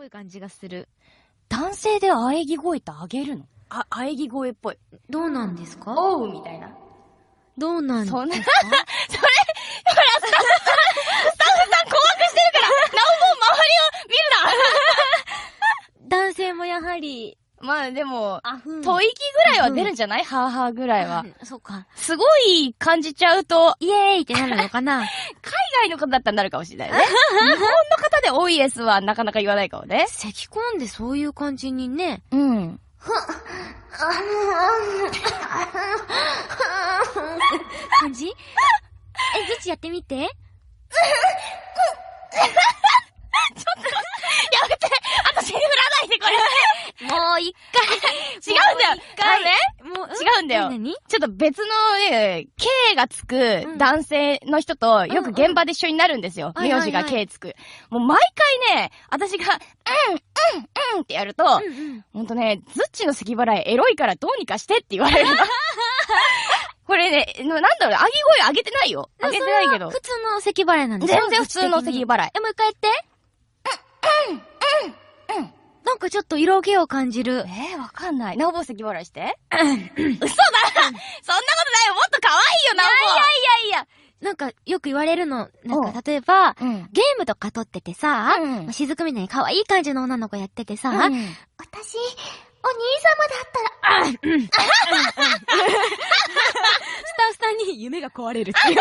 ぽい感じがする。男性で喘ぎ声ってあげるの？喘ぎ声っぽい。どうなんですか？おうみたいな。どうなんですか？それ、ほら、スタッフさん困惑してるから、なおも周りを見るな男性もやはり、まあでも、吐吐息ぐらいは出るんじゃない？はぁはぁぐらいは。そうか。すごい感じちゃうと、イエーイってなるのかな？海外の方だったらなるかもしれないね。日本の方でおイエスはなかなか言わないかもね。咳込んでそういう感じにね。うん。感じ？どっちやってみて。やめて！私に振らないでこれもう一回。違うんだよもう違うんだよ。何？ちょっと別のね、K がつく男性の人とよく現場で一緒になるんですよ。名字が K つく。もう毎回ね、私が、ってやると、ほんとね、ズッチの咳払いエロいからどうにかしてって言われるの。これね、なんだろう、喘ぎ声上げてないよ。上げてないけど。普通の咳払いなんですよ。全然普通の咳払い。もう一回やって。なんかちょっと色気を感じる。わかんない。なおぼう咳払いして。嘘だそんなことないよ。もっと可愛いよ、なおぼう。いや。なんかよく言われるの。なんか例えば、ゲームとか撮っててさ、しずくみたいに可愛い感じの女の子やっててさ、私、お兄様だったら、スタッフさんに夢が壊れるっていう。い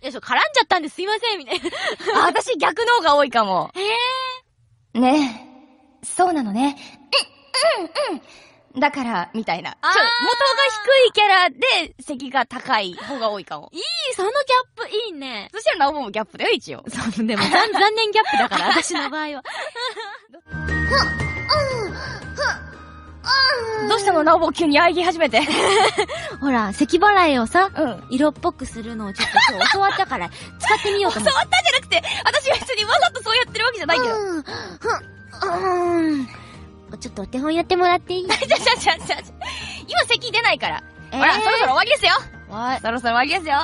や、絡んじゃったんですいません、みたいな。私逆の方が多いかも。ねえ。そうなのね。だから、みたいな。元が低いキャラで、席が高い方が多いかも。いい、そのギャップいいね。そしたらナオボもギャップだよ、一応。そう、でも残念ギャップだから、私の場合は。どうしたのナオボ急に喘ぎ始めて。ほら、咳払いをさ、色っぽくするのをちょっと今日教わったから、使ってみようと思って。教わったんじゃなくて、私別にわざとそうやってるわけじゃないけど。ちょっとお手本やってもらっていい？今咳出ないから。ほら、そろそろ終わりですよ。そろそろ終わりですよ。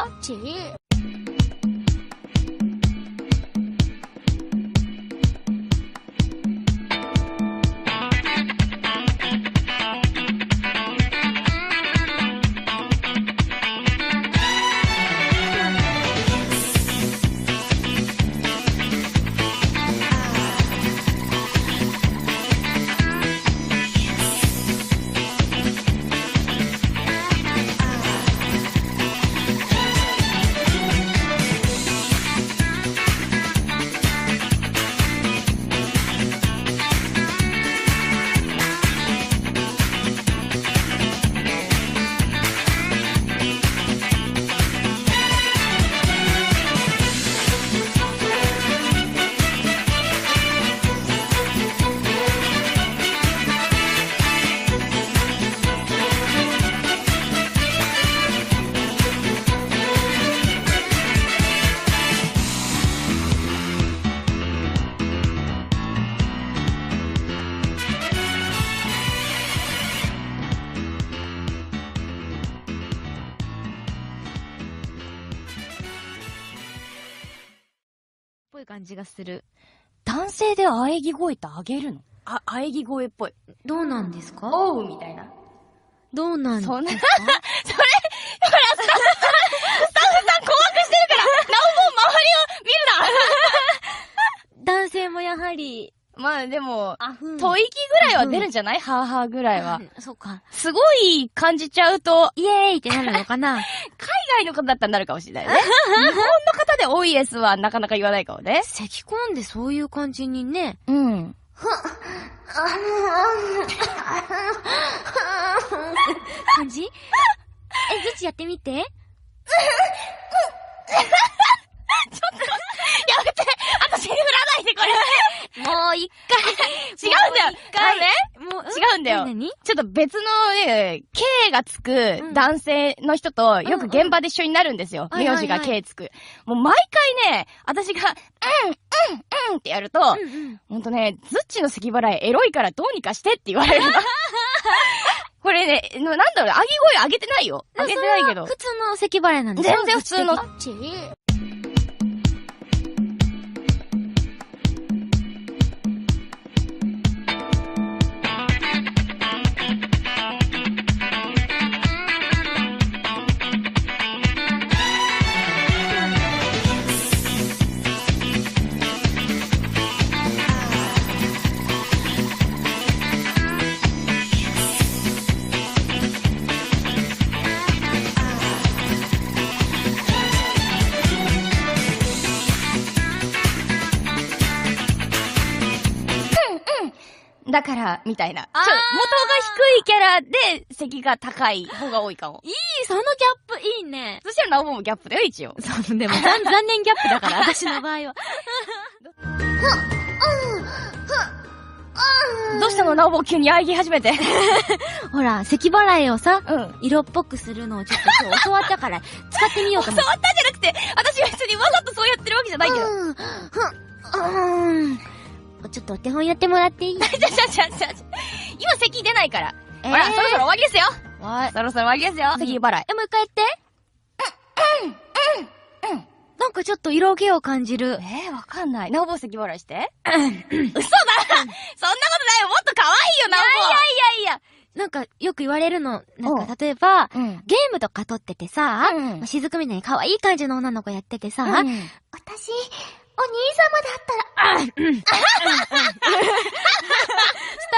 ぽい感じがする。男性で喘ぎ声ってあげるの？喘ぎ声っぽい。どうなんですか？おうみたいな。どうなんですか？それ、ほら、スタッフさん困惑してるから、なおも周りを見るな男性もやはり、まあでも、吐息ぐらいは出るんじゃない？はぁはぁぐらいは。そうか。すごい感じちゃうと、イエーイってなるのかな？海外の方だったらなるかもしれないね。日本の方でおイエスはなかなか言わないかもね。咳込んでそういう感じにね。うん。感じ？どっちやってみて。やめて！私に振らないでこれもう一回。違うんだよもう違うんだよ。何？ちょっと別のね、K がつく男性の人とよく現場で一緒になるんですよ。名字が K つく。もう毎回ね、私が、ってやると、ほんとね、ズッチの咳払いエロいからどうにかしてって言われるの。これね、なんだろう、喘ぎ声上げてないよ。上げてないけど。普通の咳払いなんですよ。全然普通の。だから、みたいな。元があー低いキャラで、席が高い方が多いかも。いい、そのギャップいいね。そしたらナオボもギャップだよ、一応。そう、でも残念ギャップだから、私の場合は。どうしたのナオボ急に喘ぎ始めて。ほら、咳払いをさ、うん。色っぽくするのをちょっと今日教わったから、使ってみようと思って。触ったんじゃなくて、私は別にわざとそうやってるわけじゃないけど。ちょっとお手本やってもらっていい？今席出ないから。ほら、そろそろ終わりですよ。はい。そろそろ終わりですよ。席払い。もう一回やって。なんかちょっと色気を感じる。わかんない。ナオボ席払いして。嘘だそんなことないよ。もっと可愛いよ、ナオボ。いや。なんかよく言われるの。なんか例えば、ゲームとか撮っててさ、雫みたいに可愛い感じの女の子やっててさ、私、お兄様だったら、スタ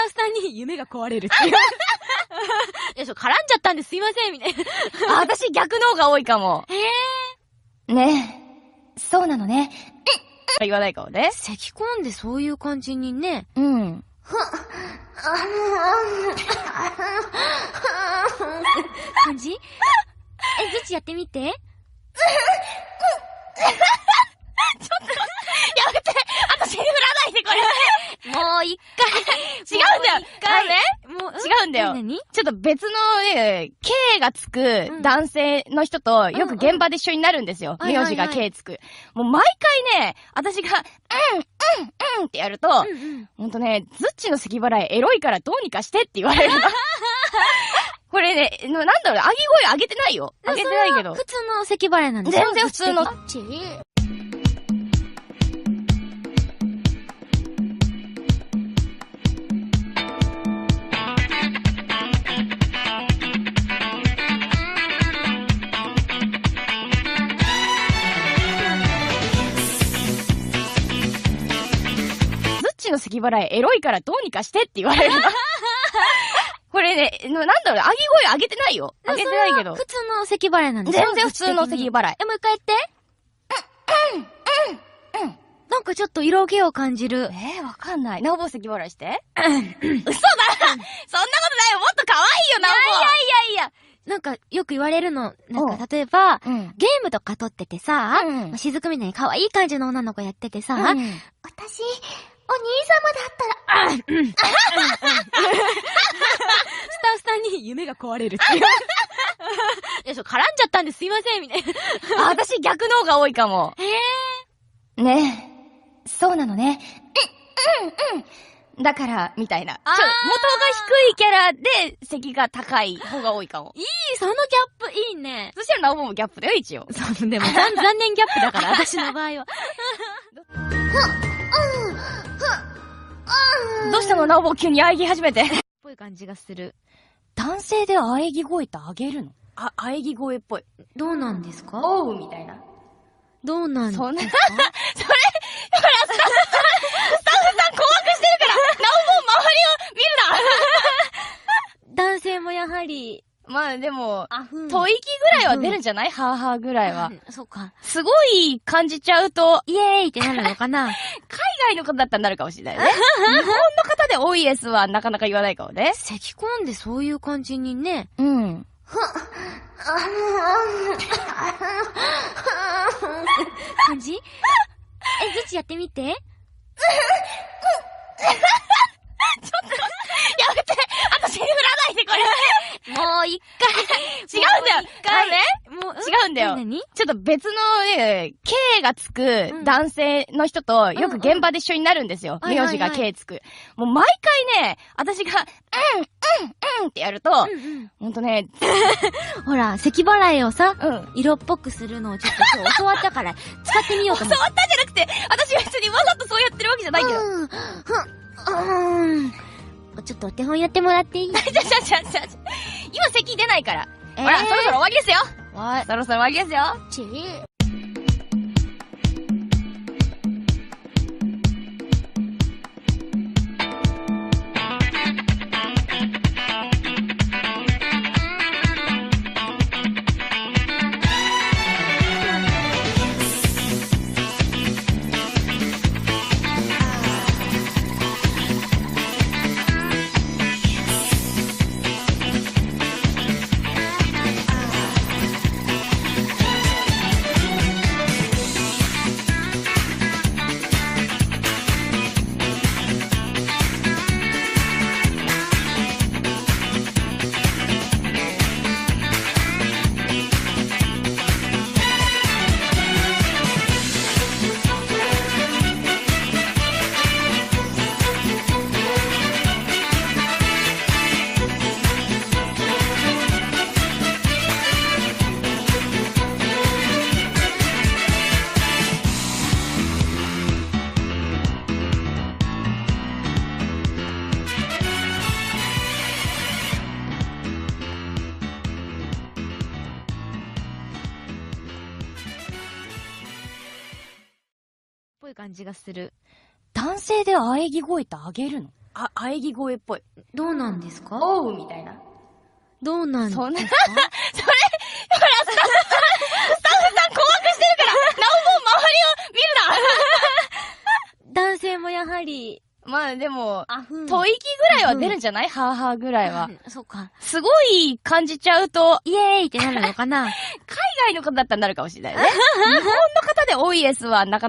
ッフさんに夢が壊れるっていう。いや、絡んじゃったんですいません、みたいな。私逆の方が多いかも。ねえ。そうなのね。言わないかもね。咳込んでそういう感じにね。うん。感じ？どっちやってみて。やめて私に振らないでこれもう一回。違うんだよもう違うんだよ。何？ちょっと別のね、K がつく男性の人とよく現場で一緒になるんですよ。名字が K つく。もう毎回ね、私が、ってやると、ほんとね、ズッチの咳払いエロいからどうにかしてって言われるの。これね、なんだろう、上げ声上げてないよ。上げてないけど。普通の咳払いなんですよ。全然普通の。の咳払いエロいからどうにかしてって言われるの。これね、なんだろう、上げ声上げてないよ。上げてないけど。普通の咳払いなんですよ。全然普通の咳払い。もう一回やって。なんかちょっと色気を感じる。わかんない。ナオボ咳払いして。嘘だそんなことないよ。もっと可愛いよ、ナオボ。いや。なんかよく言われるの。なんか例えば、ゲームとか撮っててさ、雫みたいに可愛い感じの女の子やっててさ、私、お兄様だったら、スタッフさんに夢が壊れるっていう。いや、絡んじゃったんですいません、みたいな。私逆の方が多いかも。ねえ。そうなのね。だから、みたいな。元が低いキャラで、席が高い方が多いかも。いい、そのギャップいいね。そしたらナオボもギャップだよ、一応。そう、でも残念ギャップだから、私の場合は。どうしたのナオボ急に喘ぎ始めて。ぽい感じがする。男性で喘ぎ声ってあげるの？喘ぎ声っぽい。どうなんですか？おうみたいな。どうなんですか？それ、ほら、スタッフさん困惑してるから、ナオボ周りを見るな。男性もやはり。まあでも、吐息ぐらいは出るんじゃない？はぁはぁぐらいは。そうか。すごい感じちゃうと、イエーイってなるのかな？海外の方だったらなるかもしれないね。日本の方で多いですはなかなか言わないかもね。咳込んでそういう感じにね。うん。感じ？どっちやってみて。ちょっと、やめて私に振らないでこれもう一回違うんだよもう違うんだよ何？ちょっと別のね、K がつく男性の人とよく現場で一緒になるんですよ。名字が K つく。もう毎回ね、私が、ってやると、ほんとね、ほら、咳払いをさ、色っぽくするのをちょっと今日教わったから、使ってみようと思って。教わったんじゃなくて、私別にわざとそうやってるわけじゃないけど。ちょっとお手本やってもらっていい？今席出ないから。ほら、そろそろ終わりですよ。そろそろ終わりですよ。感じがする。男性で喘ぎ声ってあげるの？喘ぎ声っぽい。どうなんですか？おうみたいな。どうなんですか？それ、ほら、スタッフさん怖くしてるから、なおも周りを見るな男性もやはり、まあでも、吐吐息ぐらいは出るんじゃない？はぁはぁぐらいは。そうか。すごい感じちゃうと、イエーイってなるのかな？海外の方だったらなるかもしれないね。日本の方で多いですはなかなか